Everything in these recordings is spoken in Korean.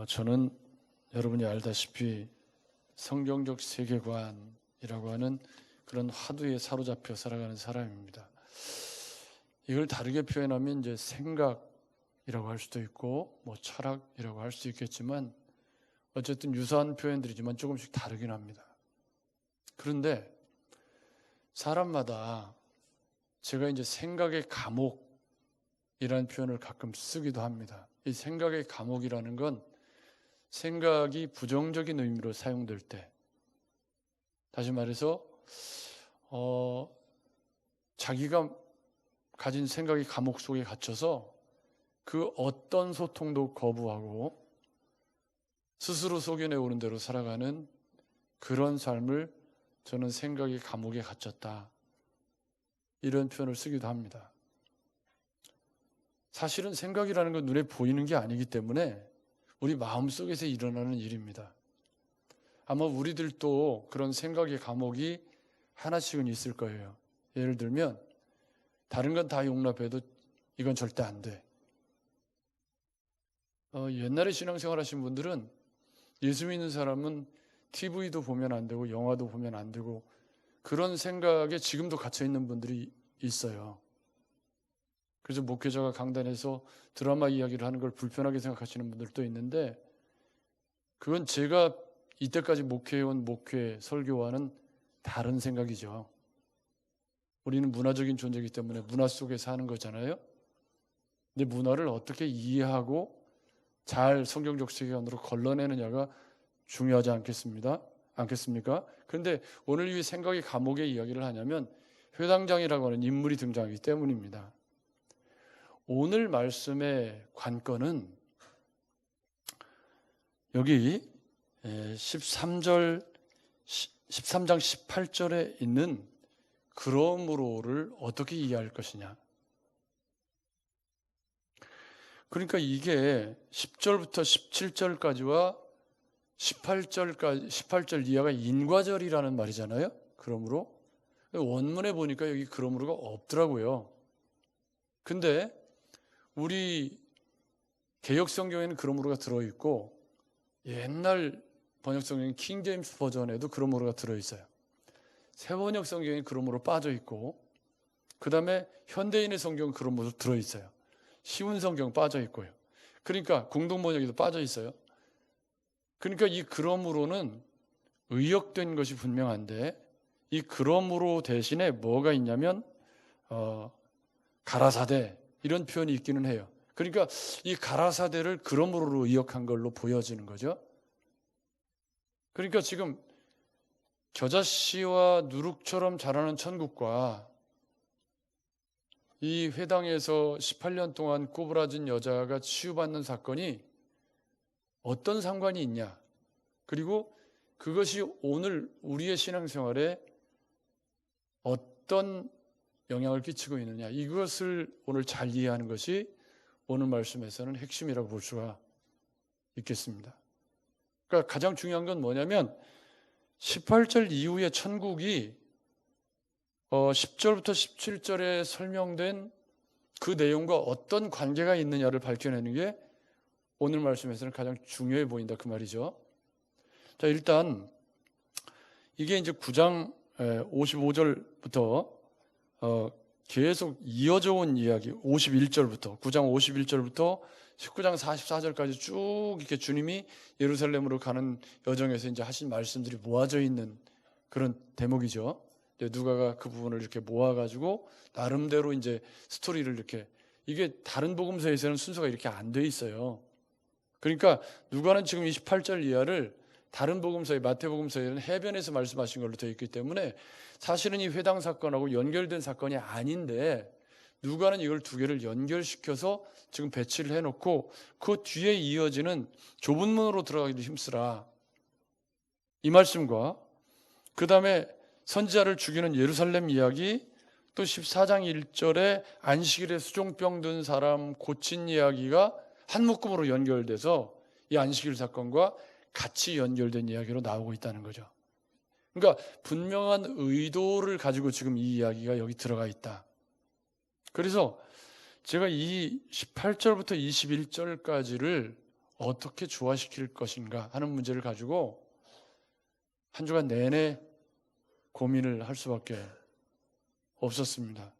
저는 여러분이 알다시피 성경적 세계관이라고 하는 그런 화두에 사로잡혀 살아가는 사람입니다. 이걸 다르게 표현하면 이제 생각이라고 할 수도 있고 철학이라고 할 수도 있겠지만 어쨌든 유사한 표현들이지만 조금씩 다르긴 합니다. 그런데 사람마다 제가 이제 생각의 감옥이라는 표현을 가끔 쓰기도 합니다. 이 생각의 감옥이라는 건 생각이 부정적인 의미로 사용될 때, 다시 말해서 자기가 가진 생각의 감옥 속에 갇혀서 그 어떤 소통도 거부하고 스스로 속여내오는 대로 살아가는 그런 삶을 저는 생각의 감옥에 갇혔다, 이런 표현을 쓰기도 합니다. 사실은 생각이라는 건 눈에 보이는 게 아니기 때문에 우리 마음속에서 일어나는 일입니다. 아마 우리들도 그런 생각의 감옥이 하나씩은 있을 거예요. 예를 들면 다른 건 다 용납해도 이건 절대 안 돼. 옛날에 신앙생활 하신 분들은 예수 믿는 사람은 TV도 보면 안 되고 영화도 보면 안 되고 그런 생각에 지금도 갇혀 있는 분들이 있어요. 그래서 목회자가 강단에서 드라마 이야기를 하는 걸 불편하게 생각하시는 분들도 있는데, 그건 제가 이때까지 목회해온 목회, 설교와는 다른 생각이죠. 우리는 문화적인 존재이기 때문에 문화 속에 사는 거잖아요. 근데 문화를 어떻게 이해하고 잘 성경적 세계관으로 걸러내느냐가 중요하지 않겠습니까? 그런데 오늘 이 생각의 감옥의 이야기를 하냐면 회당장이라고 하는 인물이 등장하기 때문입니다. 오늘 말씀의 관건은 여기 13장 18절에 있는 그러므로를 어떻게 이해할 것이냐. 그러니까 이게 10절부터 17절까지와 18절 이하가 인과절이라는 말이잖아요. 그러므로 원문에 보니까 여기 그러므로가 없더라고요. 근데 우리 개역성경에는 그러므로가 들어있고 옛날 번역성경인 킹제임스 버전에도 그러므로가 들어있어요. 새번역 성경에 그러므로 빠져있고, 그 다음에 현대인의 성경은 그러므로 들어있어요. 쉬운 성경 빠져있고요. 그러니까 공동번역에도 빠져있어요. 그러니까 이 그러므로는 의역된 것이 분명한데, 이 그러므로 대신에 뭐가 있냐면 가라사대, 이런 표현이 있기는 해요. 그러니까 이 가라사대를 그러므로로 의역한 걸로 보여지는 거죠. 그러니까 지금 겨자씨와 누룩처럼 자라는 천국과 이 회당에서 18년 동안 꼬부라진 여자가 치유받는 사건이 어떤 상관이 있냐, 그리고 그것이 오늘 우리의 신앙생활에 어떤 영향을 끼치고 있느냐, 이것을 오늘 잘 이해하는 것이 오늘 말씀에서는 핵심이라고 볼 수가 있겠습니다. 그러니까 가장 중요한 건 뭐냐면 18절 이후의 천국이 10절부터 17절에 설명된 그 내용과 어떤 관계가 있느냐를 밝혀내는 게 오늘 말씀에서는 가장 중요해 보인다, 그 말이죠. 자, 일단 이게 이제 9장 55절부터 계속 이어져 온 이야기, 51절부터 9장 51절부터 19장 44절까지 쭉 이렇게 주님이 예루살렘으로 가는 여정에서 이제 하신 말씀들이 모아져 있는 그런 대목이죠. 누가가 그 부분을 이렇게 모아가지고 나름대로 이제 스토리를 이렇게, 이게 다른 복음서에서는 순서가 이렇게 안 돼 있어요. 그러니까 누가는 지금 28절 이하를 다른 복음서에, 마태복음서에는 해변에서 말씀하신 걸로 되어 있기 때문에 사실은 이 회당 사건하고 연결된 사건이 아닌데, 누가는 이걸 두 개를 연결시켜서 지금 배치를 해놓고 그 뒤에 이어지는 좁은 문으로 들어가기도 힘쓰라, 이 말씀과 그 다음에 선지자를 죽이는 예루살렘 이야기, 또 14장 1절에 안식일에 수종병 든 사람 고친 이야기가 한 묶음으로 연결돼서 이 안식일 사건과 같이 연결된 이야기로 나오고 있다는 거죠. 그러니까 분명한 의도를 가지고 지금 이 이야기가 여기 들어가 있다. 그래서 제가 이 18절부터 21절까지를 어떻게 조화시킬 것인가 하는 문제를 가지고 한 주간 내내 고민을 할 수밖에 없었습니다.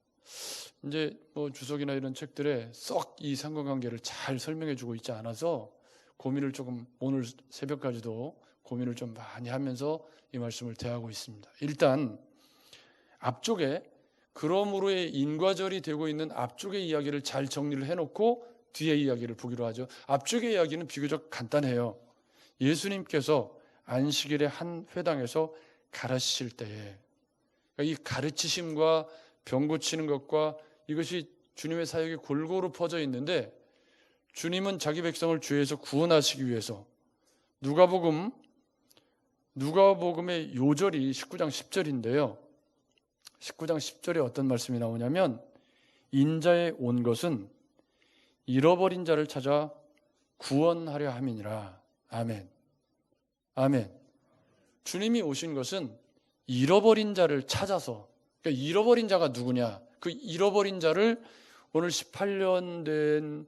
이제 뭐 주석이나 이런 책들에 썩 이 상관관계를 잘 설명해 주고 있지 않아서 고민을 조금, 오늘 새벽까지도 고민을 좀 많이 하면서 이 말씀을 대하고 있습니다. 일단 앞쪽에 그러므로의 인과절이 되고 있는 앞쪽의 이야기를 잘 정리를 해놓고 뒤에 이야기를 보기로 하죠. 앞쪽의 이야기는 비교적 간단해요. 예수님께서 안식일에 한 회당에서 가르치실 때에, 이 가르치심과 병 고치는 것과 이것이 주님의 사역이 골고루 퍼져 있는데, 주님은 자기 백성을 죄에서 구원하시기 위해서 누가복음의 요절이 19장 10절인데요. 19장 10절에 어떤 말씀이 나오냐면, 인자에 온 것은 잃어버린 자를 찾아 구원하려 함이니라. 아멘. 아멘. 주님이 오신 것은 잃어버린 자를 찾아서, 그러니까 잃어버린 자가 누구냐? 그 잃어버린 자를 오늘 18년 된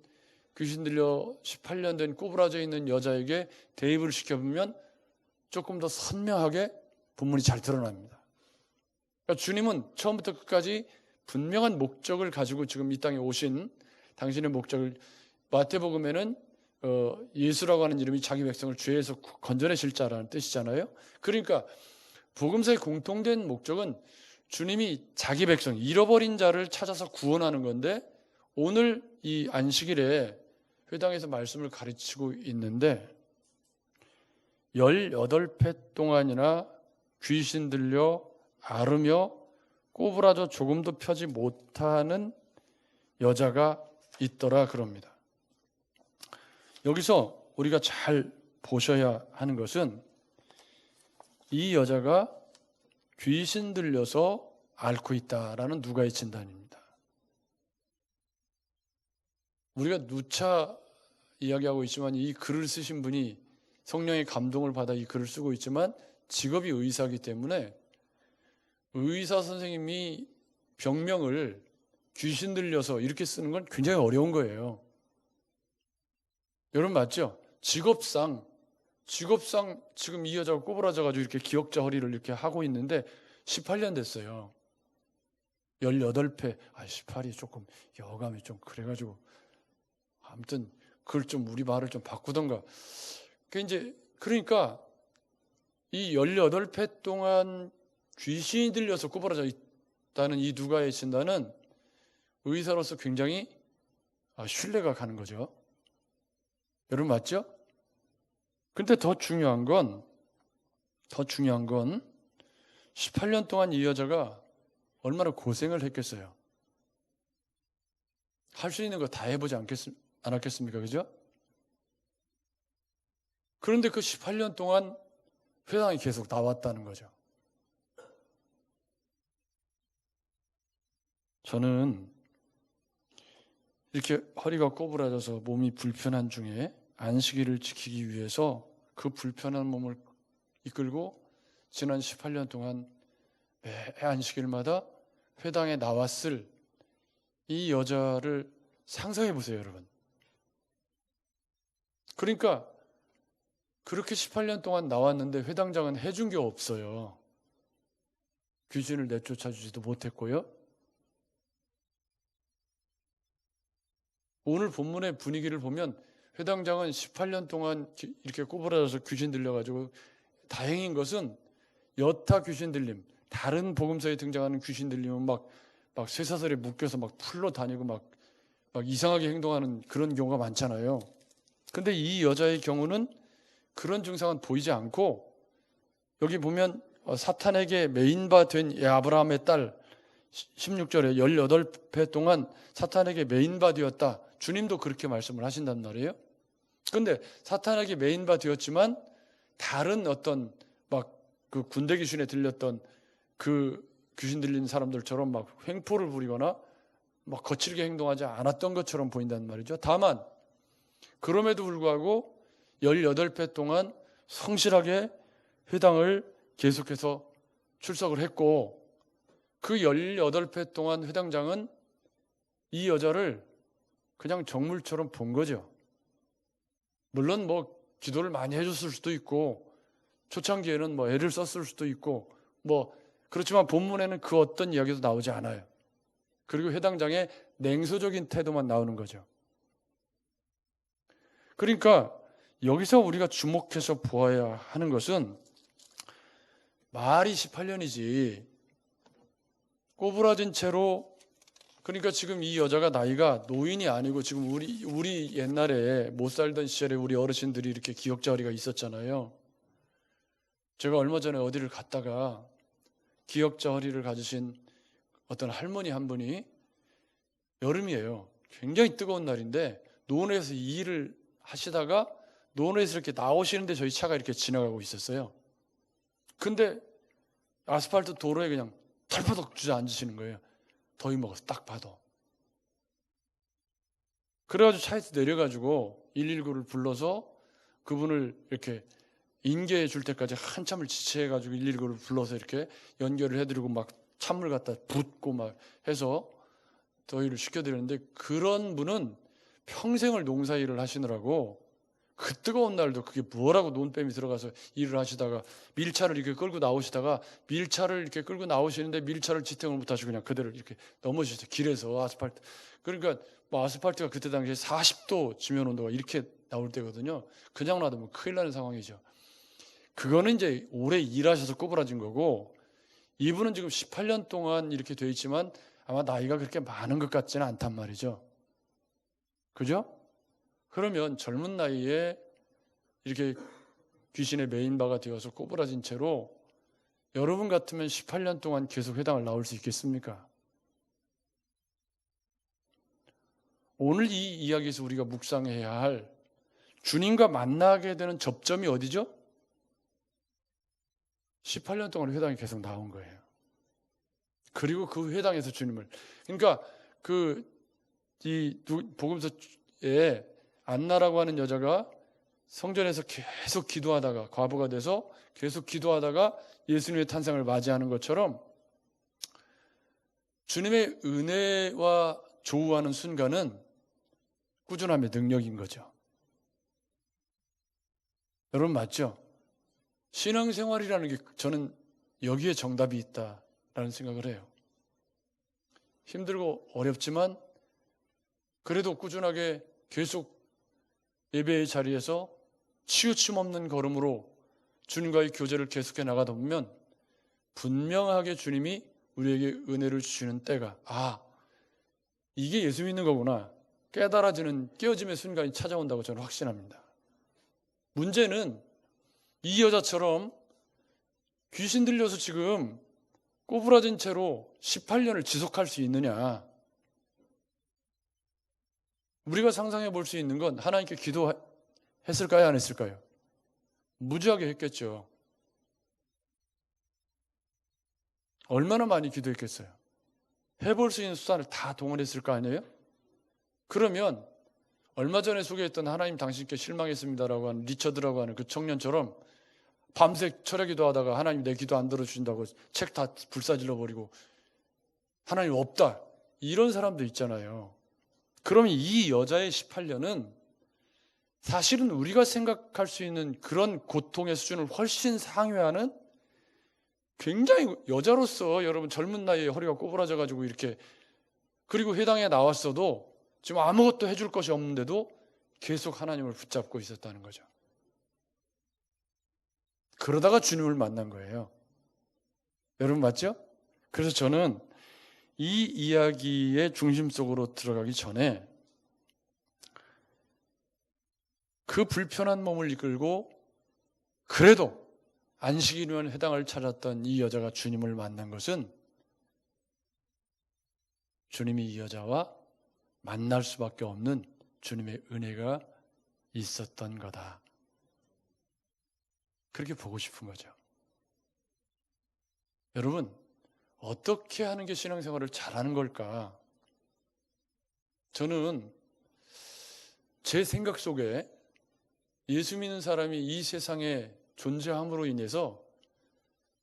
귀신 들려 18년 된 꼬부라져 있는 여자에게 대입을 시켜보면 조금 더 선명하게 본문이 잘 드러납니다. 그러니까 주님은 처음부터 끝까지 분명한 목적을 가지고 지금 이 땅에 오신 당신의 목적을, 마태복음에는 예수라고 하는 이름이 자기 백성을 죄에서 건져내실 자라는 뜻이잖아요. 그러니까 복음서의 공통된 목적은 주님이 자기 백성, 잃어버린 자를 찾아서 구원하는 건데, 오늘 이 안식일에 회당에서 말씀을 가르치고 있는데 18회 동안이나 귀신 들려 앓으며 꼬부라져 조금도 펴지 못하는 여자가 있더라 그럽니다. 여기서 우리가 잘 보셔야 하는 것은 이 여자가 귀신 들려서 앓고 있다라는 누가의 진단입니다. 우리가 누차 이야기하고 있지만 이 글을 쓰신 분이 성령의 감동을 받아 이 글을 쓰고 있지만 직업이 의사이기 때문에 의사 선생님이 병명을 귀신 들려서 이렇게 쓰는 건 굉장히 어려운 거예요. 여러분 맞죠? 직업상 지금 이 여자가 꼬부라져가지고 이렇게 기역자 허리를 이렇게 하고 있는데 18년 됐어요. 18회, 18이 조금 여감이 좀 그래가지고 아무튼 그걸 좀 우리 말을 좀 바꾸던가. 그러니까 이 18회 동안 귀신이 들려서 꼬부라져 있다는 이 누가의 진단은 의사로서 굉장히 신뢰가 가는 거죠. 여러분 맞죠? 근데 더 중요한 건 18년 동안 이 여자가 얼마나 고생을 했겠어요. 할 수 있는 거 다 해보지 않았겠습니까? 그죠? 그런데 그 18년 동안 회당이 계속 나왔다는 거죠. 저는 이렇게 허리가 꼬부라져서 몸이 불편한 중에 안식일을 지키기 위해서 그 불편한 몸을 이끌고 지난 18년 동안 매 안식일마다 회당에 나왔을 이 여자를 상상해 보세요, 여러분. 그러니까 그렇게 18년 동안 나왔는데 회당장은 해준 게 없어요. 귀신을 내쫓아주지도 못했고요. 오늘 본문의 분위기를 보면 회당장은 18년 동안 이렇게 꼬부라져서 귀신 들려가지고, 다행인 것은 여타 귀신 들림, 다른 복음서에 등장하는 귀신 들림은 막 쇠사슬에 묶여서 막 풀로 다니고 막 이상하게 행동하는 그런 경우가 많잖아요. 근데 이 여자의 경우는 그런 증상은 보이지 않고, 여기 보면 사탄에게 메인바 된 아브라함의 딸 16절에 18회 동안 사탄에게 메인바 되었다. 주님도 그렇게 말씀을 하신단 말이에요. 그런데 사탄에게 메인바 되었지만 다른 어떤 그 군대 귀신에 들렸던 그 귀신 들린 사람들처럼 막 횡포를 부리거나 막 거칠게 행동하지 않았던 것처럼 보인단 말이죠. 다만 그럼에도 불구하고 18회 동안 성실하게 회당을 계속해서 출석을 했고, 그 18회 동안 회당장은 이 여자를 그냥 정물처럼 본 거죠. 물론 뭐 기도를 많이 해줬을 수도 있고 초창기에는 뭐 애를 썼을 수도 있고 뭐 그렇지만 본문에는 그 어떤 이야기도 나오지 않아요. 그리고 해당장의 냉소적인 태도만 나오는 거죠. 그러니까 여기서 우리가 주목해서 보아야 하는 것은 말이 18년이지 꼬부라진 채로, 그러니까 지금 이 여자가 나이가 노인이 아니고 지금 우리 옛날에 못 살던 시절에 우리 어르신들이 이렇게 기역자허리가 있었잖아요. 제가 얼마 전에 어디를 갔다가 기역자허리를 가지신 어떤 할머니 한 분이, 여름이에요. 굉장히 뜨거운 날인데 노원에서 이 일을 하시다가 노원에서 이렇게 나오시는데 저희 차가 이렇게 지나가고 있었어요. 근데 아스팔트 도로에 그냥 털퍼덕 주저앉으시는 거예요. 더위 먹어서 딱 봐도. 그래가지고 차에서 내려가지고 119를 불러서 그분을 이렇게 인계해 줄 때까지 한참을 지체해가지고 119를 불러서 이렇게 연결을 해드리고 막 찬물 갖다 붓고 막 해서 더위를 식혀드렸는데, 그런 분은 평생을 농사일을 하시느라고 그 뜨거운 날도 그게 뭐라고 논뱀이 들어가서 일을 하시다가 밀차를 이렇게 끌고 나오시다가 밀차를 이렇게 끌고 나오시는데 밀차를 지탱을 못하시고 그냥 그대로 이렇게 넘어지셨어요. 길에서 아스팔트. 그러니까 뭐 아스팔트가 그때 당시에 40도 지면 온도가 이렇게 나올 때거든요. 그냥 놔두면 큰일 나는 상황이죠. 그거는 이제 오래 일하셔서 꼬부라진 거고, 이분은 지금 18년 동안 이렇게 돼 있지만 아마 나이가 그렇게 많은 것 같지는 않단 말이죠. 그죠? 그러면 젊은 나이에 이렇게 귀신의 메인바가 되어서 꼬부라진 채로 여러분 같으면 18년 동안 계속 회당을 나올 수 있겠습니까? 오늘 이 이야기에서 우리가 묵상해야 할 주님과 만나게 되는 접점이 어디죠? 18년 동안 회당에 계속 나온 거예요. 그리고 그 회당에서 주님을, 그러니까 이 복음서에 안나라고 하는 여자가 성전에서 계속 기도하다가 과부가 돼서 계속 기도하다가 예수님의 탄생을 맞이하는 것처럼 주님의 은혜와 조우하는 순간은 꾸준함의 능력인 거죠. 여러분 맞죠? 신앙생활이라는 게 저는 여기에 정답이 있다라는 생각을 해요. 힘들고 어렵지만 그래도 꾸준하게 계속 예배의 자리에서 치우침 없는 걸음으로 주님과의 교제를 계속해 나가다 보면 분명하게 주님이 우리에게 은혜를 주시는 때가, 이게 예수 믿는 거구나 깨달아지는 깨어짐의 순간이 찾아온다고 저는 확신합니다. 문제는 이 여자처럼 귀신 들려서 지금 꼬부라진 채로 18년을 지속할 수 있느냐. 우리가 상상해 볼 수 있는 건 하나님께 기도했을까요? 안 했을까요? 무지하게 했겠죠. 얼마나 많이 기도했겠어요? 해볼 수 있는 수단을 다 동원했을 거 아니에요? 그러면 얼마 전에 소개했던 하나님 당신께 실망했습니다라고 하는 리처드라고 하는 그 청년처럼 밤새 철야 기도하다가 하나님 내 기도 안 들어주신다고 책 다 불사질러 버리고 하나님 없다, 이런 사람도 있잖아요. 그러면 이 여자의 18년은 사실은 우리가 생각할 수 있는 그런 고통의 수준을 훨씬 상회하는, 굉장히 여자로서 여러분 젊은 나이에 허리가 꼬부라져 가지고 이렇게, 그리고 회당에 나왔어도 지금 아무것도 해줄 것이 없는데도 계속 하나님을 붙잡고 있었다는 거죠. 그러다가 주님을 만난 거예요. 여러분 맞죠? 그래서 저는 이 이야기의 중심 속으로 들어가기 전에 그 불편한 몸을 이끌고 그래도 안식일 위한 회당을 찾았던 이 여자가 주님을 만난 것은 주님이 이 여자와 만날 수밖에 없는 주님의 은혜가 있었던 거다. 그렇게 보고 싶은 거죠. 여러분, 어떻게 하는 게 신앙생활을 잘하는 걸까? 저는 제 생각 속에 예수 믿는 사람이 이 세상에 존재함으로 인해서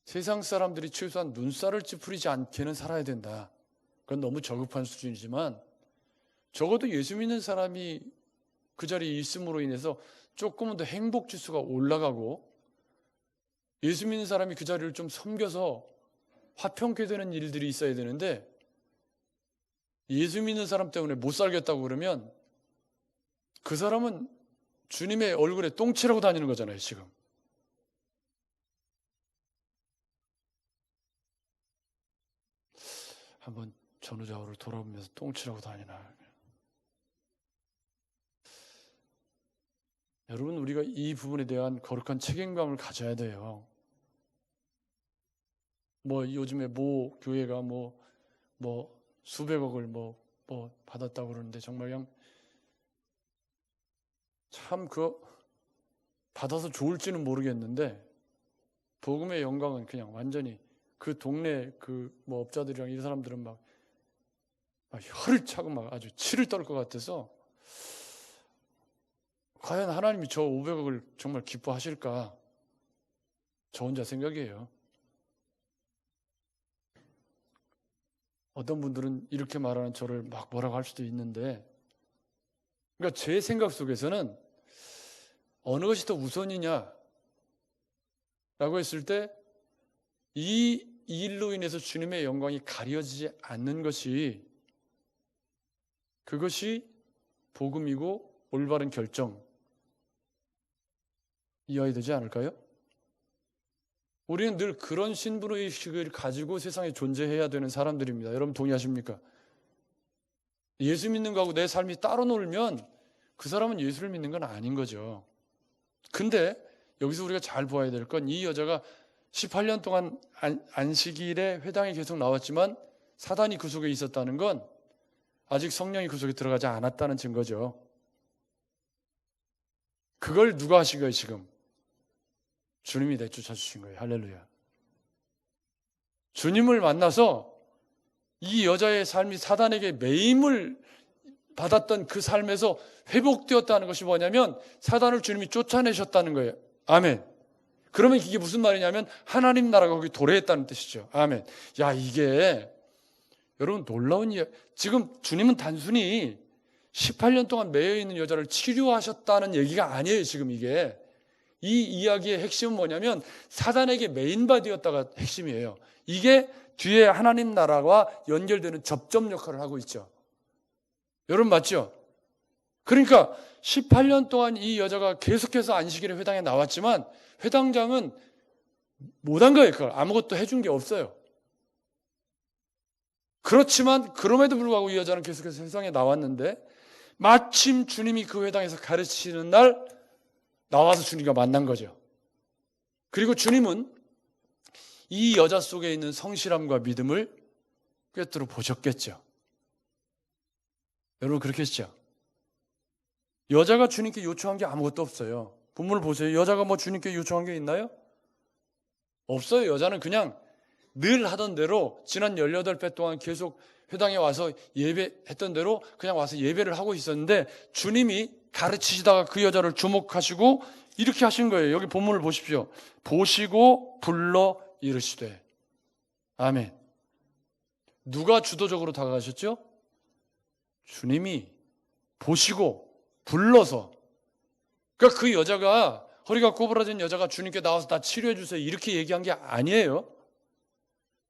세상 사람들이 최소한 눈살을 찌푸리지 않게는 살아야 된다. 그건 너무 저급한 수준이지만 적어도 예수 믿는 사람이 그 자리에 있음으로 인해서 조금은 더 행복 지수가 올라가고 예수 믿는 사람이 그 자리를 좀 섬겨서 화평케 되는 일들이 있어야 되는데 예수 믿는 사람 때문에 못 살겠다고 그러면 그 사람은 주님의 얼굴에 똥칠하고 다니는 거잖아요, 지금. 한번 전후좌우를 돌아보면서 똥칠하고 다니나. 여러분, 우리가 이 부분에 대한 거룩한 책임감을 가져야 돼요. 요즘에 교회가 수백억을 받았다고 그러는데 정말 그냥 참 받아서 좋을지는 모르겠는데 복음의 영광은 그냥 완전히 그 동네 업자들이랑 이 사람들은 막 혀를 차고 막 아주 치를 떨 것 같아서 과연 하나님이 저 500억을 정말 기뻐하실까? 저 혼자 생각이에요. 어떤 분들은 이렇게 말하는 저를 막 뭐라고 할 수도 있는데, 그러니까 제 생각 속에서는 어느 것이 더 우선이냐 라고 했을 때 이 일로 인해서 주님의 영광이 가려지지 않는 것이, 그것이 복음이고 올바른 결정이어야 되지 않을까요? 우리는 늘 그런 신분의식을 가지고 세상에 존재해야 되는 사람들입니다. 여러분 동의하십니까? 예수 믿는 거하고 내 삶이 따로 놀면 그 사람은 예수를 믿는 건 아닌 거죠. 근데 여기서 우리가 잘 보아야 될 건, 이 여자가 18년 동안 안식일에 회당에 계속 나왔지만 사단이 그 속에 있었다는 건 아직 성령이 그 속에 들어가지 않았다는 증거죠. 그걸 누가 하신 거예요, 지금? 주님이 내쫓아 주신 거예요. 할렐루야. 주님을 만나서 이 여자의 삶이 사단에게 매임을 받았던 그 삶에서 회복되었다는 것이 뭐냐면 사단을 주님이 쫓아내셨다는 거예요. 아멘. 그러면 이게 무슨 말이냐면 하나님 나라가 거기 도래했다는 뜻이죠. 아멘. 야, 이게 여러분 놀라운 이야기. 지금 주님은 단순히 18년 동안 매여있는 여자를 치료하셨다는 얘기가 아니에요. 지금 이게 이 이야기의 핵심은 뭐냐면 사단에게 메인바디였다가 핵심이에요. 이게 뒤에 하나님 나라와 연결되는 접점 역할을 하고 있죠. 여러분 맞죠? 그러니까 18년 동안 이 여자가 계속해서 안식일에 회당에 나왔지만 회당장은 못한 거예요. 그걸 아무것도 해준 게 없어요. 그렇지만 그럼에도 불구하고 이 여자는 계속해서 세상에 나왔는데 마침 주님이 그 회당에서 가르치는 날 나와서 주님과 만난 거죠. 그리고 주님은 이 여자 속에 있는 성실함과 믿음을 꿰뚫어 보셨겠죠. 여러분 그렇겠죠? 여자가 주님께 요청한 게 아무것도 없어요. 본문을 보세요. 여자가 주님께 요청한 게 있나요? 없어요. 여자는 그냥 늘 하던 대로 지난 18배 동안 계속 회당에 와서 예배했던 대로 그냥 와서 예배를 하고 있었는데 주님이 가르치시다가 그 여자를 주목하시고 이렇게 하신 거예요. 여기 본문을 보십시오. 보시고 불러 이르시되. 아멘. 누가 주도적으로 다가가셨죠? 주님이 보시고 불러서. 그러니까 그 여자가, 허리가 꼬부라진 여자가 주님께 나와서 나 치료해 주세요 이렇게 얘기한 게 아니에요.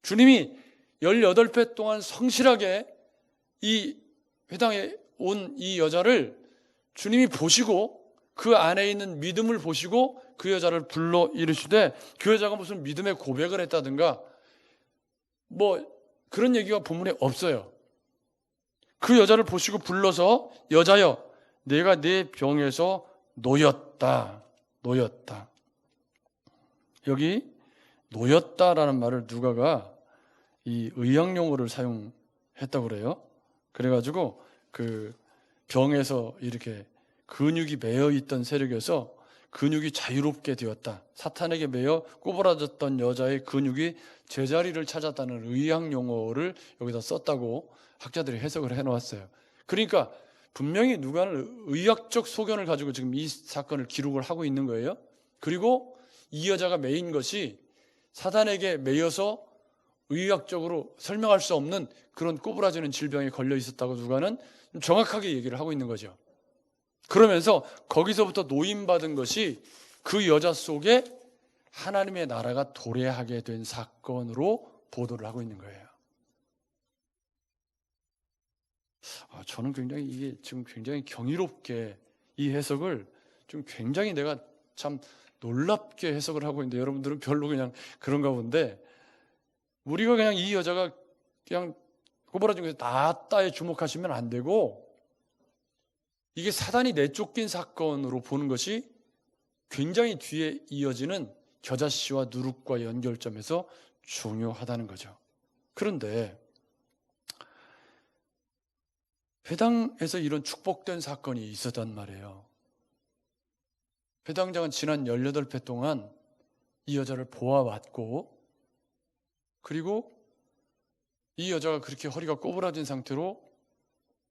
주님이 18배 동안 성실하게 이 회당에 온 이 여자를 주님이 보시고 그 안에 있는 믿음을 보시고 그 여자를 불러 이르시되, 그 여자가 무슨 믿음의 고백을 했다든가 그런 얘기가 본문에 없어요. 그 여자를 보시고 불러서 여자여 내가 내 병에서 놓였다. 여기 놓였다라는 말을 누가가 이 의학용어를 사용했다고 그래요. 그래가지고 그 병에서 이렇게 근육이 매여 있던 세력에서 근육이 자유롭게 되었다. 사탄에게 매여 꼬부라졌던 여자의 근육이 제자리를 찾았다는 의학용어를 여기다 썼다고 학자들이 해석을 해놓았어요. 그러니까 분명히 누가는 의학적 소견을 가지고 지금 이 사건을 기록을 하고 있는 거예요. 그리고 이 여자가 매인 것이 사단에게 매여서 의학적으로 설명할 수 없는 그런 꼬부라지는 질병에 걸려 있었다고 누가는 정확하게 얘기를 하고 있는 거죠. 그러면서 거기서부터 노임받은 것이 그 여자 속에 하나님의 나라가 도래하게 된 사건으로 보도를 하고 있는 거예요. 저는 굉장히 이게 지금 굉장히 경이롭게 이 해석을 좀 굉장히 내가 참 놀랍게 해석을 하고 있는데 여러분들은 별로 그냥 그런가 본데, 우리가 그냥 이 여자가 그냥 꼬부라진 것에 낫다에 주목하시면 안 되고, 이게 사단이 내쫓긴 사건으로 보는 것이 굉장히 뒤에 이어지는 겨자씨와 누룩과 연결점에서 중요하다는 거죠. 그런데 회당에서 이런 축복된 사건이 있었단 말이에요. 회당장은 지난 18회 동안 이 여자를 보아왔고, 그리고 이 여자가 그렇게 허리가 꼬부라진 상태로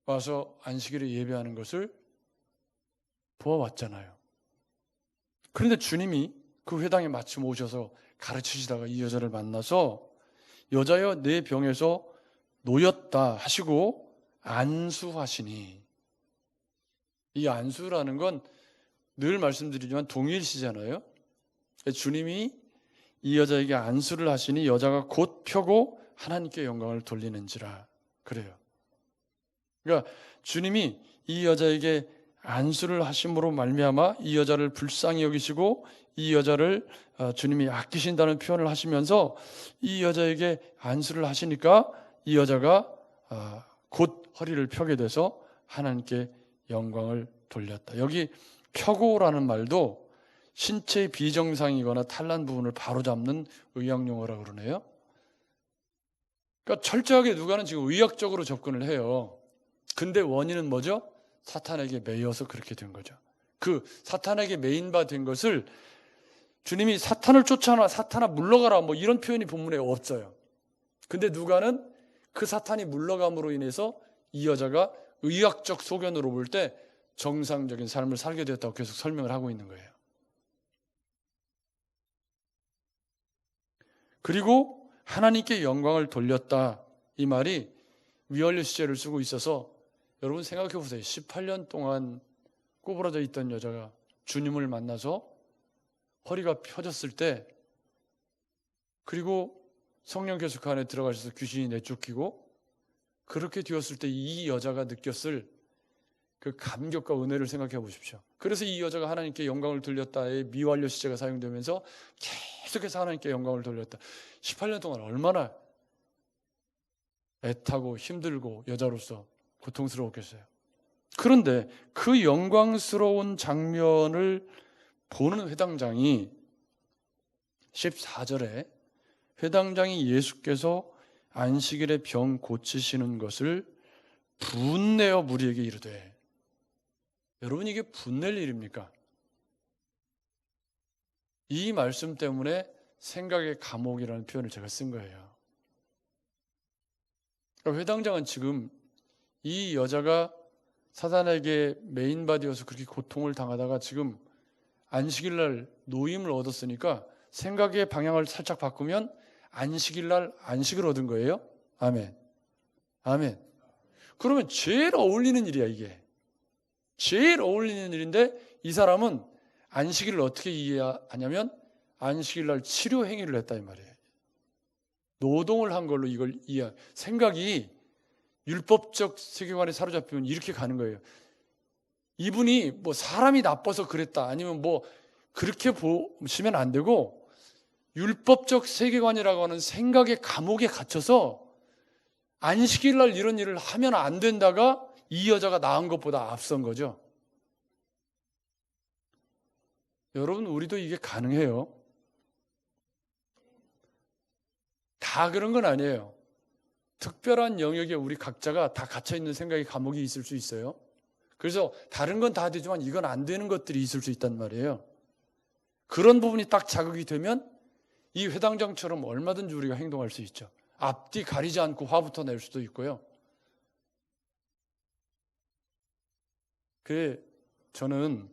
와서 안식일을 예배하는 것을 보아왔잖아요. 그런데 주님이 그 회당에 마침 오셔서 가르치시다가 이 여자를 만나서 여자여 내 병에서 놓였다 하시고 안수하시니, 이 안수라는 건 늘 말씀드리지만 동일시잖아요. 주님이 이 여자에게 안수를 하시니 여자가 곧 펴고 하나님께 영광을 돌리는지라 그래요. 그러니까 주님이 이 여자에게 안수를 하심으로 말미암아 이 여자를 불쌍히 여기시고 이 여자를 주님이 아끼신다는 표현을 하시면서 이 여자에게 안수를 하시니까 이 여자가 곧 허리를 펴게 돼서 하나님께 영광을 돌렸다. 여기 펴고라는 말도 신체의 비정상이거나 탈난 부분을 바로잡는 의학용어라고 그러네요. 그러니까 철저하게 누가는 지금 의학적으로 접근을 해요. 근데 원인은 뭐죠? 사탄에게 매여서 그렇게 된 거죠. 그 사탄에게 매인 바 된 것을 주님이 사탄을 쫓아놔, 사탄아 물러가라, 뭐 이런 표현이 본문에 없어요. 근데 누가는 그 사탄이 물러감으로 인해서 이 여자가 의학적 소견으로 볼 때 정상적인 삶을 살게 되었다고 계속 설명을 하고 있는 거예요. 그리고 하나님께 영광을 돌렸다, 이 말이 위원료 시제를 쓰고 있어서 여러분 생각해 보세요. 18년 동안 꼬부라져 있던 여자가 주님을 만나서 허리가 펴졌을 때, 그리고 성령 계속 그 안에 들어가셔서 귀신이 내쫓기고, 그렇게 되었을 때 이 여자가 느꼈을 그 감격과 은혜를 생각해 보십시오. 그래서 이 여자가 하나님께 영광을 돌렸다의 미완료 시제가 사용되면서 계속해서 하나님께 영광을 돌렸다. 18년 동안 얼마나 애타고 힘들고 여자로서 고통스러웠겠어요. 그런데 그 영광스러운 장면을 보는 회당장이 14절에 회당장이 예수께서 안식일에 병 고치시는 것을 분내어 무리에게 이르되, 여러분 이게 분낼 일입니까? 이 말씀 때문에 생각의 감옥이라는 표현을 제가 쓴 거예요. 그러니까 회당장은 지금 이 여자가 사단에게 메인바디여서 그렇게 고통을 당하다가 지금 안식일날 노임을 얻었으니까 생각의 방향을 살짝 바꾸면 안식일날 안식을 얻은 거예요. 아멘. 아멘. 그러면 제일 어울리는 일이야, 이게. 제일 어울리는 일인데 이 사람은 안식일을 어떻게 이해하냐면 안식일날 치료 행위를 했다 이 말이에요. 노동을 한 걸로 이걸 이해. 생각이 율법적 세계관에 사로잡히면 이렇게 가는 거예요. 이분이 뭐 사람이 나빠서 그랬다, 아니면 뭐 그렇게 보시면 안 되고, 율법적 세계관이라고 하는 생각의 감옥에 갇혀서 안식일날 이런 일을 하면 안 된다가 이 여자가 나은 것보다 앞선 거죠. 여러분, 우리도 이게 가능해요. 다 그런 건 아니에요. 특별한 영역에 우리 각자가 다 갇혀있는 생각의 감옥이 있을 수 있어요. 그래서 다른 건 다 되지만 이건 안 되는 것들이 있을 수 있단 말이에요. 그런 부분이 딱 자극이 되면 이 회당장처럼 얼마든지 우리가 행동할 수 있죠. 앞뒤 가리지 않고 화부터 낼 수도 있고요. 그래, 저는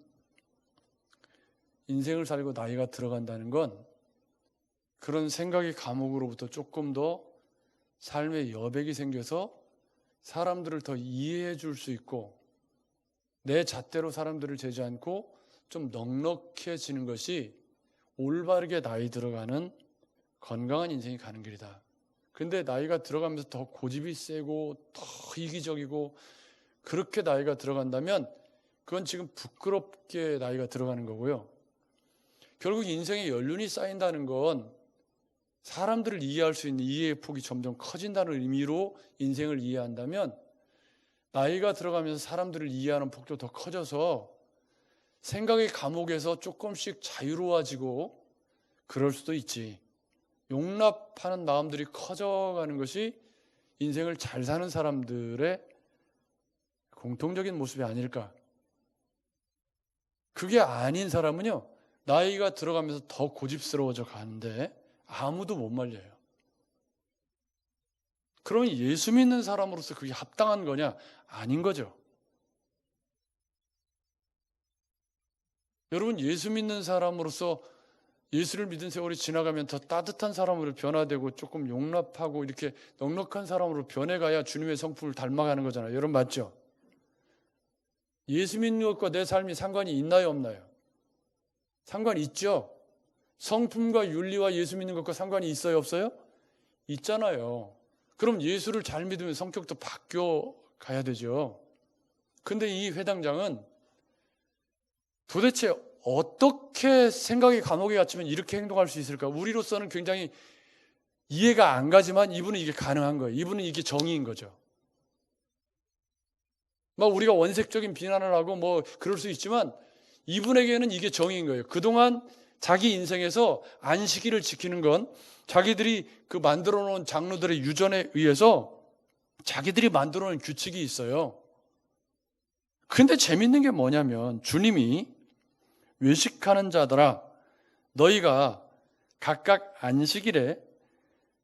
인생을 살고 나이가 들어간다는 건 그런 생각의 감옥으로부터 조금 더 삶의 여백이 생겨서 사람들을 더 이해해 줄 수 있고, 내 잣대로 사람들을 재지 않고 좀 넉넉해지는 것이 올바르게 나이 들어가는 건강한 인생이 가는 길이다. 근데 나이가 들어가면서 더 고집이 세고 더 이기적이고 그렇게 나이가 들어간다면 그건 지금 부끄럽게 나이가 들어가는 거고요. 결국 인생의 연륜이 쌓인다는 건 사람들을 이해할 수 있는 이해의 폭이 점점 커진다는 의미로 인생을 이해한다면 나이가 들어가면서 사람들을 이해하는 폭도 더 커져서 생각의 감옥에서 조금씩 자유로워지고 그럴 수도 있지. 용납하는 마음들이 커져가는 것이 인생을 잘 사는 사람들의 공통적인 모습이 아닐까. 그게 아닌 사람은요, 나이가 들어가면서 더 고집스러워져 가는데 아무도 못 말려요. 그러면 예수 믿는 사람으로서 그게 합당한 거냐? 아닌 거죠. 여러분, 예수 믿는 사람으로서 예수를 믿은 세월이 지나가면 더 따뜻한 사람으로 변화되고 조금 용납하고 이렇게 넉넉한 사람으로 변해가야 주님의 성품을 닮아가는 거잖아요. 여러분 맞죠? 예수 믿는 것과 내 삶이 상관이 있나요, 없나요? 상관이 있죠. 성품과 윤리와 예수 믿는 것과 상관이 있어요, 없어요? 있잖아요. 그럼 예수를 잘 믿으면 성격도 바뀌어 가야 되죠. 근데 이 회당장은 도대체 어떻게 생각의 감옥에 갇히면 이렇게 행동할 수 있을까? 우리로서는 굉장히 이해가 안 가지만 이분은 이게 가능한 거예요. 이분은 이게 정의인 거죠. 막 우리가 원색적인 비난을 하고 뭐 그럴 수 있지만 이분에게는 이게 정의인 거예요. 그동안 자기 인생에서 안식일을 지키는 건 자기들이 그 만들어 놓은 장로들의 유전에 의해서 자기들이 만들어 놓은 규칙이 있어요. 근데 재밌는 게 뭐냐면 주님이 외식하는 자들아 너희가 각각 안식일에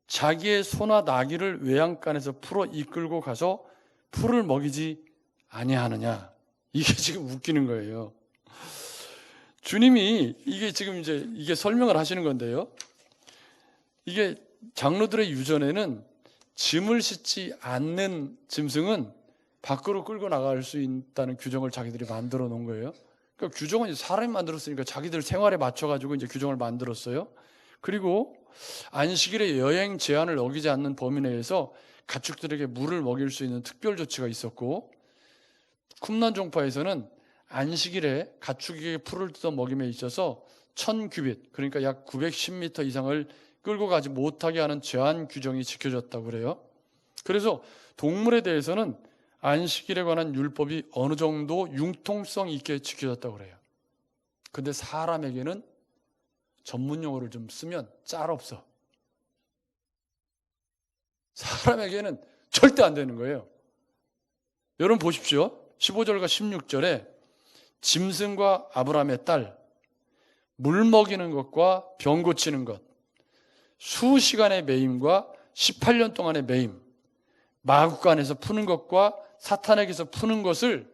자기의 소나 나귀를 외양간에서 풀어 이끌고 가서 풀을 먹이지 아니하느냐. 이게 지금 웃기는 거예요. 주님이 이게 지금 이제 이게 설명을 하시는 건데요. 이게 장로들의 유전에는 짐을 싣지 않는 짐승은 밖으로 끌고 나갈 수 있다는 규정을 자기들이 만들어 놓은 거예요. 그러니까 규정은 사람이 만들었으니까 자기들 생활에 맞춰가지고 이제 규정을 만들었어요. 그리고 안식일에 여행 제한을 어기지 않는 범위 내에서 가축들에게 물을 먹일 수 있는 특별 조치가 있었고, 쿰란 종파에서는 안식일에 가축에게 풀을 뜯어 먹임에 있어서 1000규빗, 그러니까 약 910m 이상을 끌고 가지 못하게 하는 제한 규정이 지켜졌다고 그래요. 그래서 동물에 대해서는 안식일에 관한 율법이 어느 정도 융통성 있게 지켜졌다고 그래요. 근데 사람에게는 전문 용어를 좀 쓰면 짤없어. 사람에게는 절대 안 되는 거예요. 여러분 보십시오. 15절과 16절에 짐승과 아브라함의 딸, 물 먹이는 것과 병 고치는 것, 수시간의 매임과 18년 동안의 매임, 마구간에서 푸는 것과 사탄에게서 푸는 것을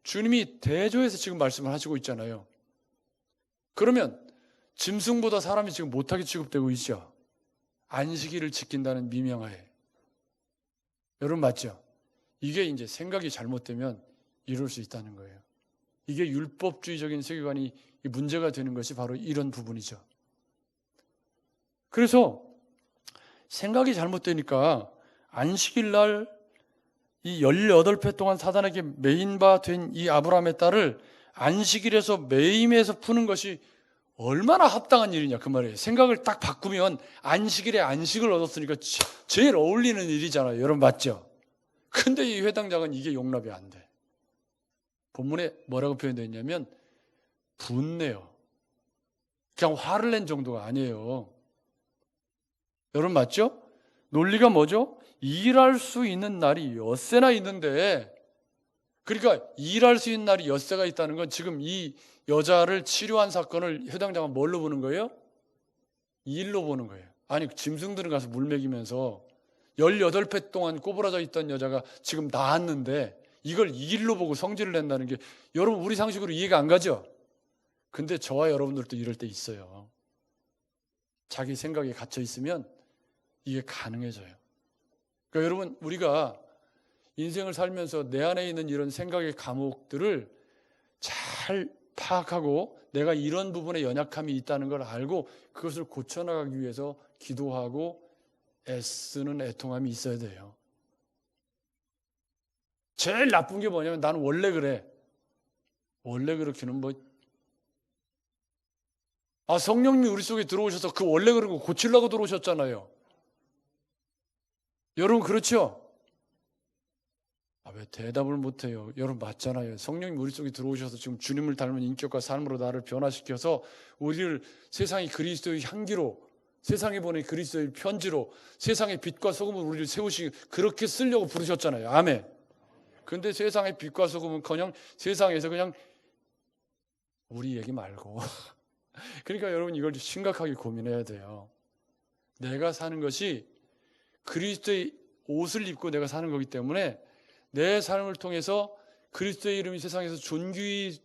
주님이 대조해서 지금 말씀을 하시고 있잖아요. 그러면 짐승보다 사람이 지금 못하게 취급되고 있죠. 안식일을 지킨다는 미명하에. 여러분 맞죠? 이게 이제 생각이 잘못되면 이럴 수 있다는 거예요. 이게 율법주의적인 세계관이 문제가 되는 것이 바로 이런 부분이죠. 그래서 생각이 잘못되니까 안식일 날 이 18회 동안 사단에게 매인바 된 이 아브라함의 딸을 안식일에서 매임해서 푸는 것이 얼마나 합당한 일이냐 그 말이에요. 생각을 딱 바꾸면 안식일에 안식을 얻었으니까 제일 어울리는 일이잖아요. 여러분 맞죠? 근데 이 회당장은 이게 용납이 안 돼. 본문에 뭐라고 표현되어 있냐면 분내요. 그냥 화를 낸 정도가 아니에요. 여러분 맞죠? 논리가 뭐죠? 일할 수 있는 날이 엿새나 있는데, 그러니까 일할 수 있는 날이 엿새가 있다는 건 지금 이 여자를 치료한 사건을 회당장은 뭘로 보는 거예요? 일로 보는 거예요. 아니 짐승들은 가서 물 먹이면서 18회 동안 꼬부라져 있던 여자가 지금 나았는데 이걸 일로 보고 성질을 낸다는 게 여러분 우리 상식으로 이해가 안 가죠? 근데 저와 여러분들도 이럴 때 있어요. 자기 생각에 갇혀 있으면 이게 가능해져요. 그러니까 여러분 우리가 인생을 살면서 내 안에 있는 이런 생각의 감옥들을 잘 파악하고 내가 이런 부분에 연약함이 있다는 걸 알고 그것을 고쳐나가기 위해서 기도하고 애쓰는 애통함이 있어야 돼요. 제일 나쁜 게 뭐냐면 나는 원래 그래. 원래 그렇게는 성령님이 우리 속에 들어오셔서 그 원래 그런 거 고치려고 들어오셨잖아요. 여러분 그렇죠? 왜 대답을 못해요? 여러분 맞잖아요. 성령님 우리 속에 들어오셔서 지금 주님을 닮은 인격과 삶으로 나를 변화시켜서 우리를 세상의 그리스도의 향기로, 세상에 보낸 그리스도의 편지로, 세상의 빛과 소금으로 우리를 세우시기 그렇게 쓰려고 부르셨잖아요. 아멘. 근데 세상의 빛과 소금은 그냥 세상에서 그냥 우리 얘기 말고 그러니까 여러분 이걸 심각하게 고민해야 돼요. 내가 사는 것이 그리스도의 옷을 입고 내가 사는 거기 때문에 내 삶을 통해서 그리스도의 이름이 세상에서 존귀히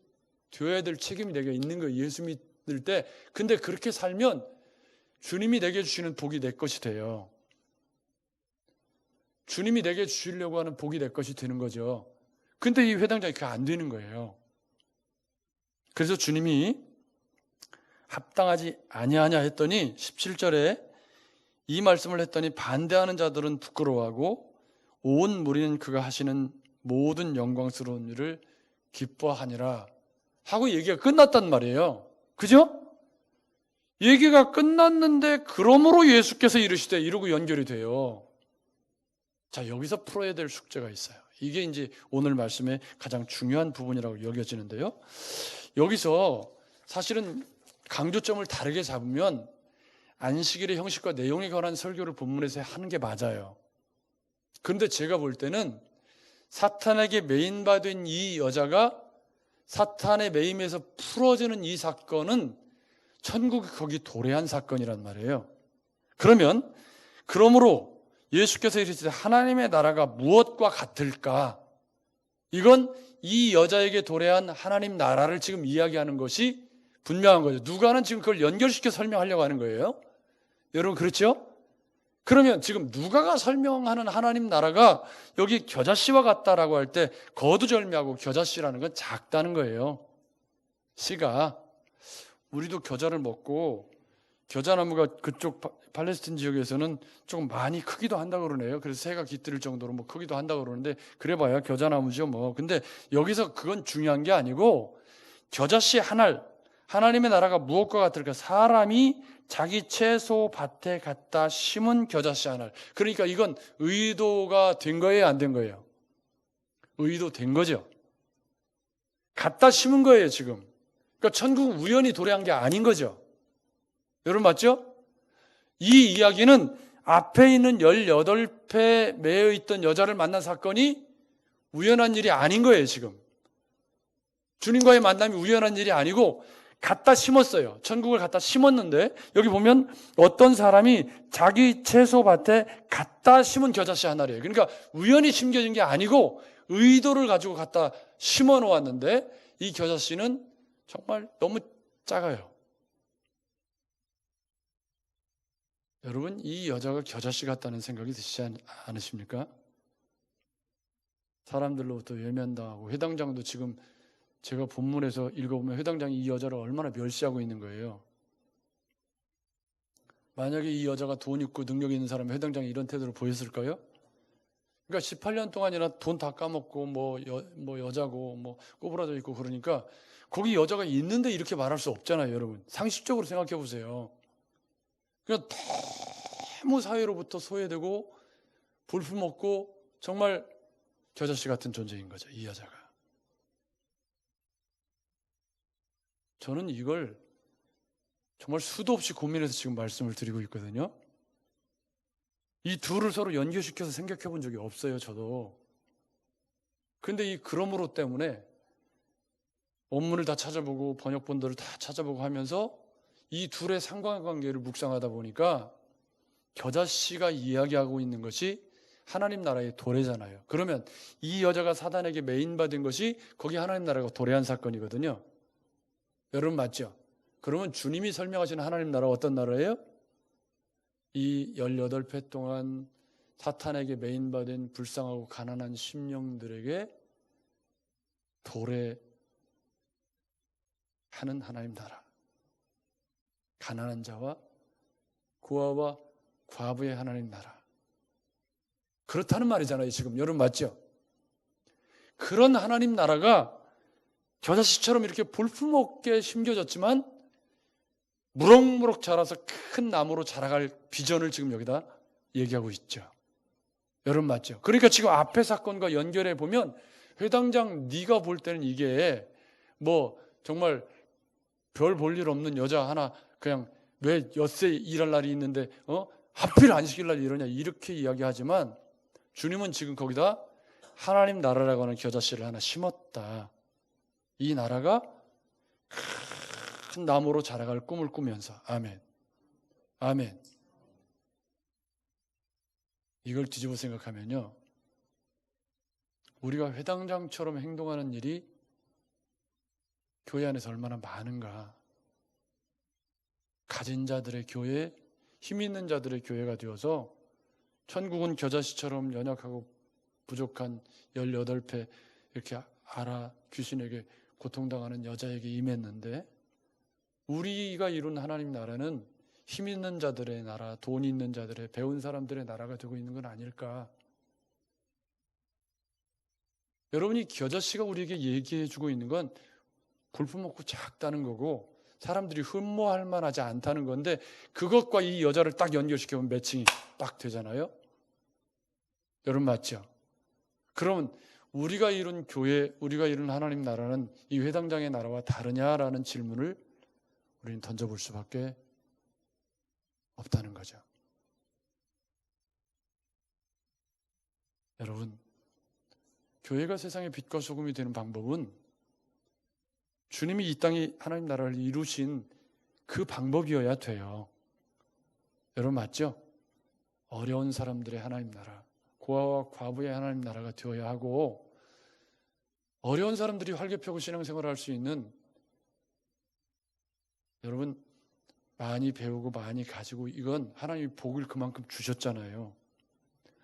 되어야 될 책임이 내게 있는 거예요. 예수 믿을 때. 근데 그렇게 살면 주님이 내게 주시는 복이 내 것이 돼요. 주님이 내게 주시려고 하는 복이 내 것이 되는 거죠. 근데 이 회당장이 그게 안 되는 거예요. 그래서 주님이 합당하지 아니하냐 했더니 17절에 이 말씀을 했더니 반대하는 자들은 부끄러워하고 온 무리는 그가 하시는 모든 영광스러운 일을 기뻐하니라 하고 얘기가 끝났단 말이에요. 그죠? 얘기가 끝났는데 그러므로 예수께서 이르시되 이러고 연결이 돼요. 자, 여기서 풀어야 될 숙제가 있어요. 이게 이제 오늘 말씀의 가장 중요한 부분이라고 여겨지는데요. 여기서 사실은 강조점을 다르게 잡으면 안식일의 형식과 내용에 관한 설교를 본문에서 하는 게 맞아요. 그런데 제가 볼 때는 사탄에게 매인받은 이 여자가 사탄의 매임에서 풀어지는 이 사건은 천국이 거기 도래한 사건이란 말이에요. 그러므로 예수께서 이르시되 하나님의 나라가 무엇과 같을까? 이건 이 여자에게 도래한 하나님 나라를 지금 이야기하는 것이 분명한 거죠. 누가는 지금 그걸 연결시켜 설명하려고 하는 거예요. 여러분 그렇죠? 그러면 지금 누가가 설명하는 하나님 나라가 여기 겨자씨와 같다라고 할 때 거두절미하고 겨자씨라는 건 작다는 거예요. 씨가 우리도 겨자를 먹고 겨자나무가 그쪽 팔레스틴 지역에서는 조금 많이 크기도 한다고 그러네요. 그래서 새가 깃들일 정도로 뭐 크기도 한다고 그러는데 그래봐야 겨자나무죠 뭐. 근데 여기서 그건 중요한 게 아니고 겨자씨 하나님의 나라가 무엇과 같을까? 사람이 자기 채소 밭에 갖다 심은 겨자씨 한 알. 그러니까 이건 의도가 된 거예요, 안 된 거예요? 의도된 거죠. 갖다 심은 거예요, 지금. 그러니까 천국은 우연히 도래한 게 아닌 거죠. 여러분 맞죠? 이 이야기는 앞에 있는 18배 매여 있던 여자를 만난 사건이 우연한 일이 아닌 거예요, 지금. 주님과의 만남이 우연한 일이 아니고 갖다 심었어요. 천국을 갖다 심었는데 여기 보면 어떤 사람이 자기 채소밭에 갖다 심은 겨자씨 한 알이에요. 그러니까 우연히 심겨진 게 아니고 의도를 가지고 갖다 심어 놓았는데 이 겨자씨는 정말 너무 작아요. 여러분 이 여자가 겨자씨 같다는 생각이 드시지 않으십니까? 사람들로부터 외면당하고 회당장도 지금 제가 본문에서 읽어보면 회당장이 이 여자를 얼마나 멸시하고 있는 거예요. 만약에 이 여자가 돈 있고 능력 있는 사람이 회당장이 이런 태도를 보였을까요? 그러니까 18년 동안이나 돈 다 까먹고 여자고 꼬부라져 있고 그러니까 거기 여자가 있는데 이렇게 말할 수 없잖아요, 여러분. 상식적으로 생각해 보세요. 그냥 너무 사회로부터 소외되고 볼품없고 정말 겨자씨 같은 존재인 거죠, 이 여자가. 저는 이걸 정말 수도 없이 고민해서 지금 말씀을 드리고 있거든요. 이 둘을 서로 연결시켜서 생각해 본 적이 없어요, 저도. 근데 이 그러므로 때문에 원문을 다 찾아보고 번역본들을 다 찾아보고 하면서 이 둘의 상관관계를 묵상하다 보니까 겨자씨가 이야기하고 있는 것이 하나님 나라의 도래잖아요. 그러면 이 여자가 사단에게 매인받은 것이 거기 하나님 나라가 도래한 사건이거든요. 여러분 맞죠? 그러면 주님이 설명하시는 하나님 나라가 어떤 나라예요? 이 18회 동안 사탄에게 매인받은 불쌍하고 가난한 심령들에게 하는 하나님 나라. 가난한 자와 고아와 과부의 하나님 나라. 그렇다는 말이잖아요. 지금 여러분 맞죠? 그런 하나님 나라가 겨자씨처럼 이렇게 볼품없게 심겨졌지만 무럭무럭 자라서 큰 나무로 자라갈 비전을 지금 여기다 얘기하고 있죠. 여러분 맞죠? 그러니까 지금 앞에 사건과 연결해 보면 회당장 네가 볼 때는 이게 뭐 정말 별 볼 일 없는 여자 하나 그냥 왜 엿새 일할 날이 있는데 하필 안식일 날 이러냐 이렇게 이야기하지만 주님은 지금 거기다 하나님 나라라고 하는 겨자씨를 하나 심었다. 이 나라가 큰 나무로 자라갈 꿈을 꾸면서 아멘. 아멘. 이걸 뒤집어 생각하면요. 우리가 회당장처럼 행동하는 일이 교회 안에서 얼마나 많은가. 가진 자들의 교회, 힘 있는 자들의 교회가 되어서 천국은 겨자씨처럼 연약하고 부족한 18배 이렇게 알아 귀신에게 고통당하는 여자에게 임했는데 우리가 이룬 하나님 나라는 힘 있는 자들의 나라, 돈 있는 자들의, 배운 사람들의 나라가 되고 있는 건 아닐까. 여러분이 겨자씨가 우리에게 얘기해주고 있는 건 볼품없고 작다는 거고 사람들이 흠모할 만하지 않다는 건데 그것과 이 여자를 딱 연결시켜보면 매칭이 딱 되잖아요. 여러분 맞죠? 그러면 우리가 이룬 교회, 우리가 이룬 하나님 나라는 이 회당장의 나라와 다르냐라는 질문을 우리는 던져볼 수밖에 없다는 거죠. 여러분, 교회가 세상의 빛과 소금이 되는 방법은 주님이 이 땅에 하나님 나라를 이루신 그 방법이어야 돼요. 여러분 맞죠? 어려운 사람들의 하나님 나라, 고아와 과부의 하나님 나라가 되어야 하고 어려운 사람들이 활개 펴고 신앙생활을 할 수 있는 여러분 많이 배우고 많이 가지고 이건 하나님이 복을 그만큼 주셨잖아요.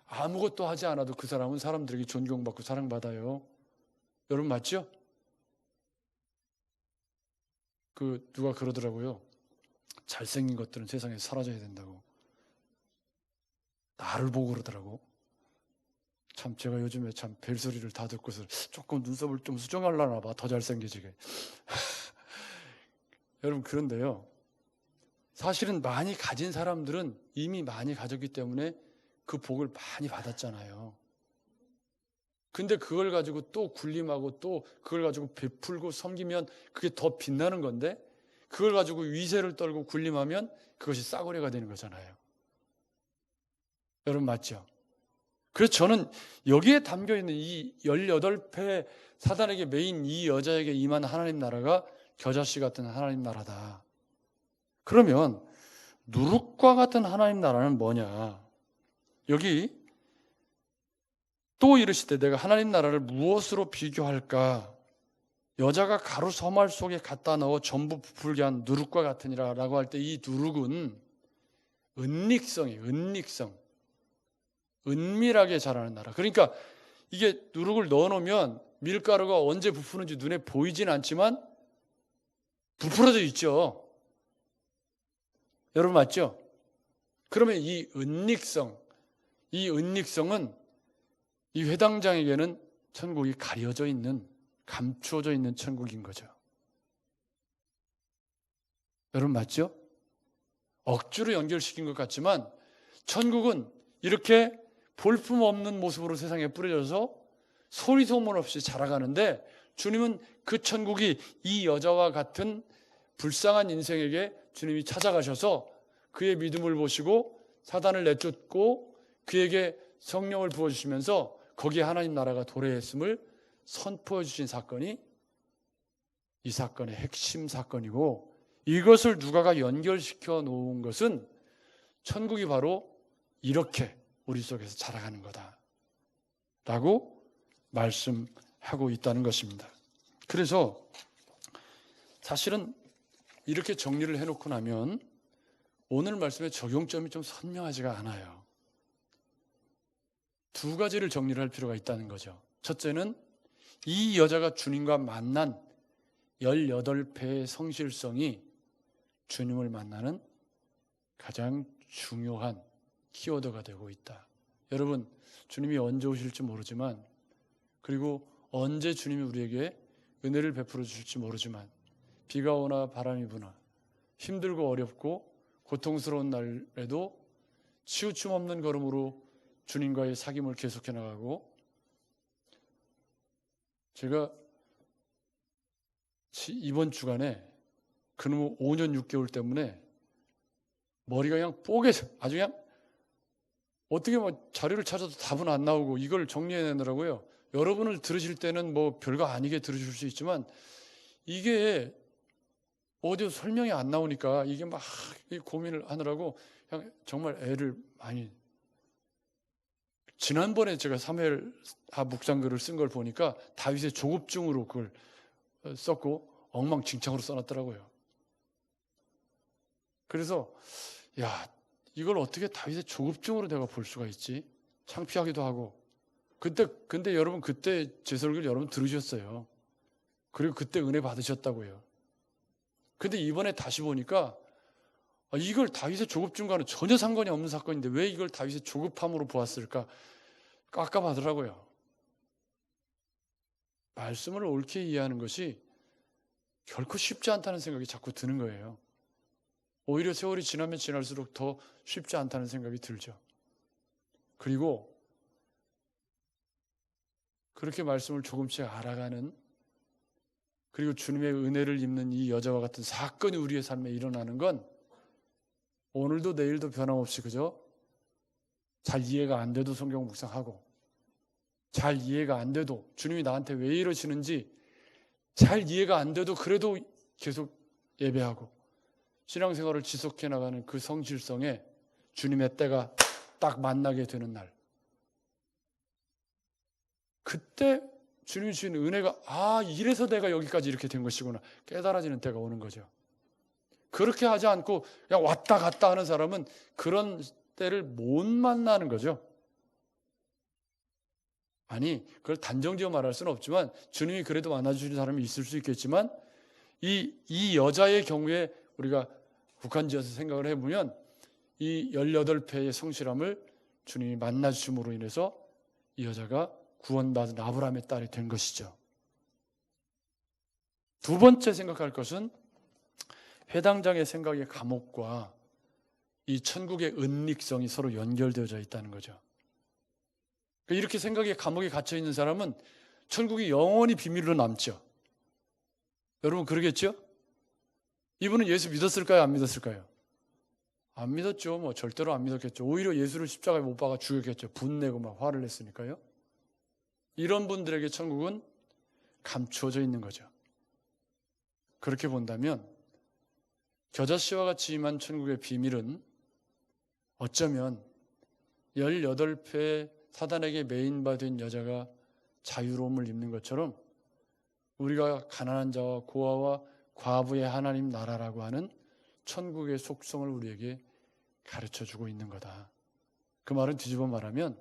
아무것도 하지 않아도 그 사람은 사람들에게 존경받고 사랑받아요. 여러분 맞죠? 누가 그러더라고요. 잘생긴 것들은 세상에 사라져야 된다고. 나를 보고 그러더라고. 참 제가 요즘에 참 벨소리를 다 듣고서 조금 눈썹을 좀 수정하려나 봐. 더 잘생겨지게. 여러분 그런데요. 사실은 많이 가진 사람들은 이미 많이 가졌기 때문에 그 복을 많이 받았잖아요. 근데 그걸 가지고 또 군림하고 또 그걸 가지고 베풀고 섬기면 그게 더 빛나는 건데 그걸 가지고 위세를 떨고 군림하면 그것이 싸구려가 되는 거잖아요. 여러분 맞죠? 그래서 저는 여기에 담겨있는 이 18배 사단에게 매인 이 여자에게 임한 하나님 나라가 겨자씨 같은 하나님 나라다. 그러면 누룩과 같은 하나님 나라는 뭐냐? 여기 또 이르시되 내가 하나님 나라를 무엇으로 비교할까? 여자가 가루 서말 속에 갖다 넣어 전부 부풀게 한 누룩과 같으니라 라고 할 때 이 누룩은 은닉성이에요. 은닉성. 은밀하게 자라는 나라. 그러니까 이게 누룩을 넣어놓으면 밀가루가 언제 부푸는지 눈에 보이진 않지만 부풀어져 있죠. 여러분 맞죠? 그러면 이 은닉성은 이 회당장에게는 천국이 가려져 있는, 감추어져 있는 천국인 거죠. 여러분 맞죠? 억지로 연결시킨 것 같지만 천국은 이렇게 볼품없는 모습으로 세상에 뿌려져서 소리 소문 없이 자라가는데 주님은 그 천국이 이 여자와 같은 불쌍한 인생에게 주님이 찾아가셔서 그의 믿음을 보시고 사단을 내쫓고 그에게 성령을 부어주시면서 거기에 하나님 나라가 도래했음을 선포해 주신 사건이 이 사건의 핵심 사건이고 이것을 누가가 연결시켜 놓은 것은 천국이 바로 이렇게 우리 속에서 자라가는 거다 라고 말씀하고 있다는 것입니다. 그래서 사실은 이렇게 정리를 해놓고 나면 오늘 말씀의 적용점이 좀 선명하지가 않아요. 두 가지를 정리를 할 필요가 있다는 거죠. 첫째는 이 여자가 주님과 만난 18배의 성실성이 주님을 만나는 가장 중요한 키워드가 되고 있다. 여러분, 주님이 언제 오실지 모르지만, 그리고 언제 주님이 우리에게 은혜를 베풀어 주실지 모르지만, 비가 오나 바람이 부나 힘들고 어렵고 고통스러운 날에도 치우침 없는 걸음으로 주님과의 사귐을 계속해 나가고, 제가 이번 주간에 그놈의 5년 6개월 때문에 머리가 그냥 뽀개져, 아주 그냥 어떻게 뭐 자료를 찾아도 답은 안 나오고 이걸 정리해내느라고요. 여러분을 들으실 때는 뭐 별거 아니게 들으실 수 있지만, 이게 어디서 설명이 안 나오니까 이게 막 고민을 하느라고 그냥 정말 애를 많이. 지난번에 제가 사무엘하 묵상글을 쓴 걸 보니까 다윗의 조급증으로 그걸 썼고 엉망진창으로 써놨더라고요. 그래서 이걸 어떻게 다윗의 조급증으로 내가 볼 수가 있지? 창피하기도 하고. 근데 여러분, 그때 제 설교를 여러분 들으셨어요. 그리고 그때 은혜 받으셨다고요. 근데 이번에 다시 보니까 이걸 다윗의 조급증과는 전혀 상관이 없는 사건인데 왜 이걸 다윗의 조급함으로 보았을까 깝깝하더라고요. 말씀을 옳게 이해하는 것이 결코 쉽지 않다는 생각이 자꾸 드는 거예요. 오히려 세월이 지나면 지날수록 더 쉽지 않다는 생각이 들죠. 그리고 그렇게 말씀을 조금씩 알아가는, 그리고 주님의 은혜를 입는 이 여자와 같은 사건이 우리의 삶에 일어나는 건 오늘도 내일도 변함없이 그저 잘 이해가 안 돼도 성경 묵상하고, 잘 이해가 안 돼도 주님이 나한테 왜 이러시는지 잘 이해가 안 돼도 그래도 계속 예배하고 신앙생활을 지속해 나가는 그 성실성에 주님의 때가 딱 만나게 되는 날, 그때 주님이 주신 은혜가 이래서 내가 여기까지 이렇게 된 것이구나 깨달아지는 때가 오는 거죠. 그렇게 하지 않고 그냥 왔다 갔다 하는 사람은 그런 때를 못 만나는 거죠. 아니, 그걸 단정지어 말할 수는 없지만 주님이 그래도 만나주시는 사람이 있을 수 있겠지만, 이 여자의 경우에 우리가 국한지어서 생각을 해보면 이 18배의 성실함을 주님이 만나주심으로 인해서 이 여자가 구원받은 아브라함의 딸이 된 것이죠. 두 번째 생각할 것은 회당장의 생각의 감옥과 이 천국의 은닉성이 서로 연결되어져 있다는 거죠. 이렇게 생각의 감옥에 갇혀 있는 사람은 천국이 영원히 비밀로 남죠. 여러분 그러겠죠? 이분은 예수 믿었을까요? 안 믿었을까요? 안 믿었죠. 뭐 절대로 안 믿었겠죠. 오히려 예수를 십자가에 못 박아 죽였겠죠. 분내고 막 화를 냈으니까요. 이런 분들에게 천국은 감추어져 있는 거죠. 그렇게 본다면 겨자씨와 같이 임한 천국의 비밀은 어쩌면 18배 사단에게 매인받은 여자가 자유로움을 입는 것처럼 우리가 가난한 자와 고아와 과부의 하나님 나라라고 하는 천국의 속성을 우리에게 가르쳐주고 있는 거다. 그 말은 뒤집어 말하면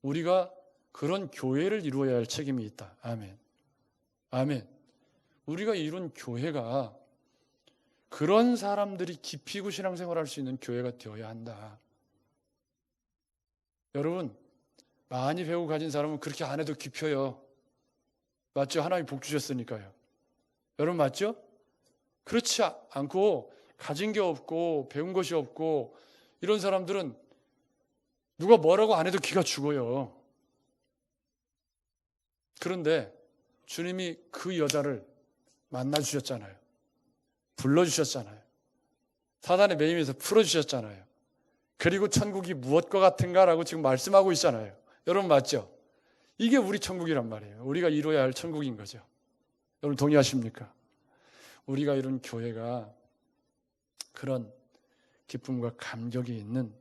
우리가 그런 교회를 이루어야 할 책임이 있다. 아멘. 아멘. 우리가 이룬 교회가 그런 사람들이 깊이 있고 신앙생활할 수 있는 교회가 되어야 한다. 여러분, 많이 배우고 가진 사람은 그렇게 안 해도 깊어요. 맞죠? 하나님이 복 주셨으니까요. 여러분 맞죠? 그렇지 않고 가진 게 없고 배운 것이 없고 이런 사람들은 누가 뭐라고 안 해도 기가 죽어요. 그런데 주님이 그 여자를 만나주셨잖아요. 불러주셨잖아요. 사단의 매임에서 풀어주셨잖아요. 그리고 천국이 무엇과 같은가라고 지금 말씀하고 있잖아요. 여러분 맞죠? 이게 우리 천국이란 말이에요. 우리가 이루어야 할 천국인 거죠. 여러분 동의하십니까? 우리가 이룬 교회가 그런 기쁨과 감격이 있는,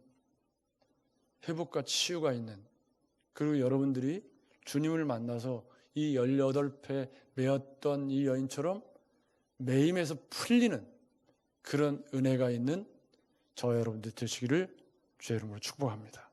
회복과 치유가 있는, 그리고 여러분들이 주님을 만나서 이 18배 매였던 이 여인처럼 매임에서 풀리는 그런 은혜가 있는 저와 여러분들 되시기를 주의 이름으로 축복합니다.